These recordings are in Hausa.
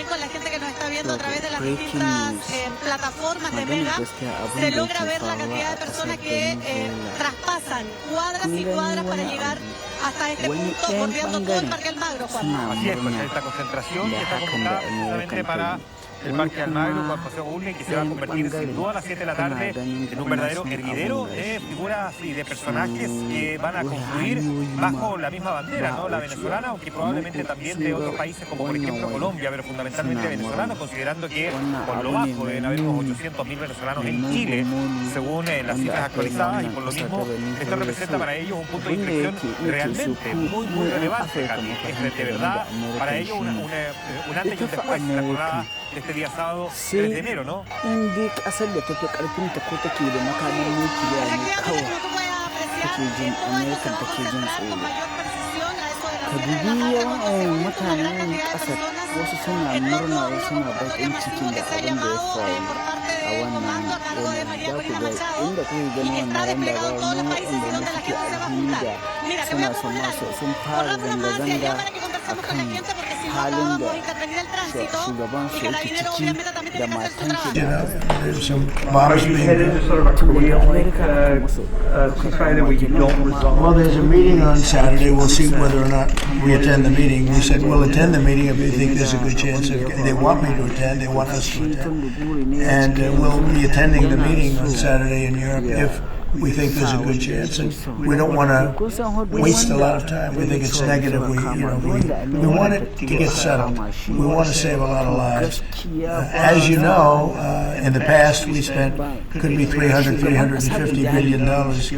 con la gente que nos está viendo a través de las distintas plataformas de Mega, se logra ver la cantidad de personas que traspasan cuadras y cuadras para llegar hasta este punto, bordeando todo el Parque Almagro, Juan. Así es, pues esta concentración que está convocada precisamente para el Parque Almagro, para el Paseo Bulne, que se va a convertir sin duda a las 7 de la tarde en un verdadero hervidero de figuras y de personajes que van a confluir bajo la misma bandera, ¿no? La venezolana, aunque probablemente también de otros países como por ejemplo Colombia, pero fundamentalmente venezolanos, considerando que por lo bajo deben haber unos 800.000 venezolanos en Chile, según las cifras actualizadas, y por lo mismo esto representa para ellos un punto de inflexión realmente muy relevante, Katy. Es de verdad para ellos un antes y un después en la jornada de este día sábado 3 de enero, ¿no? There's some bombs being Well, there's a meeting on Saturday. We'll see whether or not we attend the meeting. We said we'll attend the meeting if we think there's a good chance. If they want me to attend, they want us to attend. And we'll be attending the meeting on Saturday in Europe if we think there's a good chance, and we don't want to waste a lot of time. We think it's negative. We want it to get settled. We want to save a lot of lives. As you know, in the past we spent could be $350 billion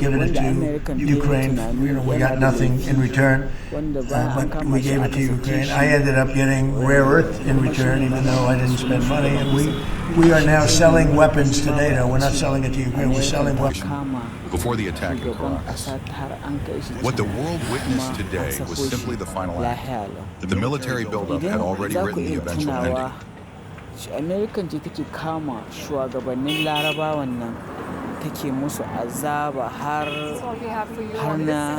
giving it to Ukraine. We got nothing in return, but we gave it to Ukraine. I ended up getting rare earth in return, even though I didn't spend money. And we are now selling weapons to NATO. We're not selling it to Ukraine. We're selling weapons. Before the attack in Caracas, what the world witnessed today was simply the final act. The military buildup had already written the eventual ending. American ce take kama shugabannin Larabawan nan take musu azaba har na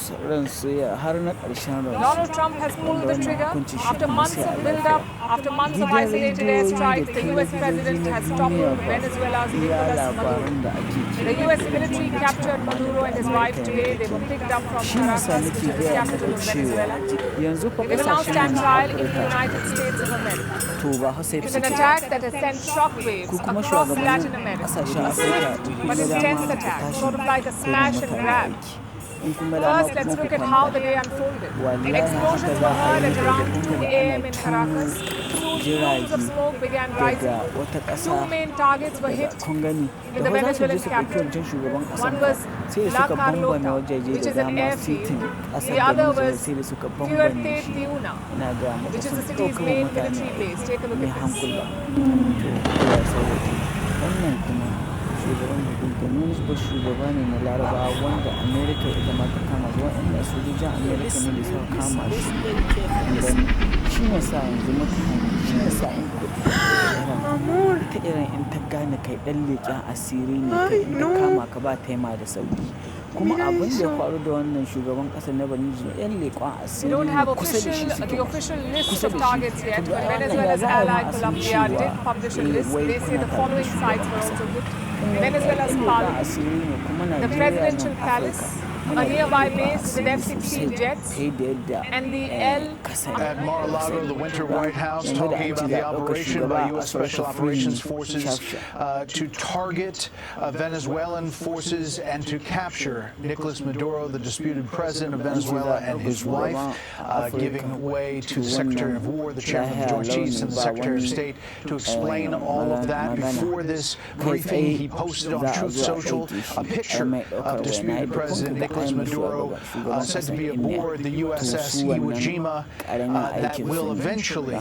ransu har na ƙarshen ransu. Donald Trump has pulled the trigger. After months of build-up, after months of isolated airstrikes, the U.S. president has toppled Venezuela's Nicolas Maduro. The U.S. military captured Maduro and his wife today. They were picked up from Caracas, which is the capital of Venezuela. They will now stand trial in the United States of America. It's an attack that has sent shockwaves across Latin America. But intense attack, sort of like a smash and grab. First, let's look at how the day unfolded. Explosions were heard at around 2 a.m. in Caracas. Plumes of smoke began rising. Two main targets were hit in the Venezuelan capital. One was La Carlota, which is an airfield. The other was Fuerte Tiuna, which is the city's main military base. Take a look at this. Shugaban hukuntanin shugaba ne na Larabawa wanda Amerika ita ma ta kama waɗanda sojojin Amerika ne da suka kama shi ne sa yanzu mutane shi ne sa in ta irin in ta gane kai ɗan leƙen asiri ne kai in ta kama ka ba ta yi ma da sauki kuma abin da ya faru da wannan shugaban ƙasar na Venezuela yan leƙen asiri kusa da shi suke the official list of targets yet, but Venezuela's ally Colombia did publish a list. They say the following sites were also hit. Venezuela's parliament, the presidential palace, a nearby base with F-16 jets, and the At Mar-a-Lago, the Winter White House, talking about the operation by U.S. Special Operations Forces to target Venezuelan forces and to capture Nicolas Maduro, the disputed president of Venezuela, and his wife, giving way to the Secretary of War, the Chairman of the Joint Chiefs, and the Secretary of State to explain all of that. Before this briefing, he posted on Truth Social a picture of disputed President Nicolas Maduro, said to be aboard the USS Iwo Jima, that will eventually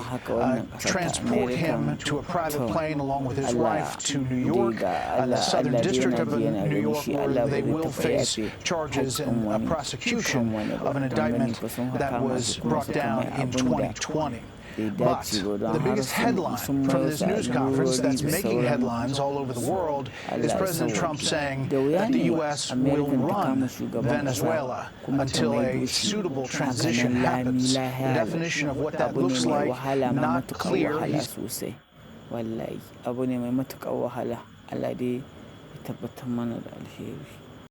transport him to a private plane along with his wife to New York, the Southern District of New York, where they will face charges and prosecution of an indictment that was brought down in 2020. But the biggest headline from this news conference that's making headlines all over the world is President Trump saying that the U.S. will run Venezuela until a suitable transition happens. The definition of what that looks like, not clear. Wallahi abu ne mai matuƙar wahala. Allah dai ya tabbatar mana da alheri.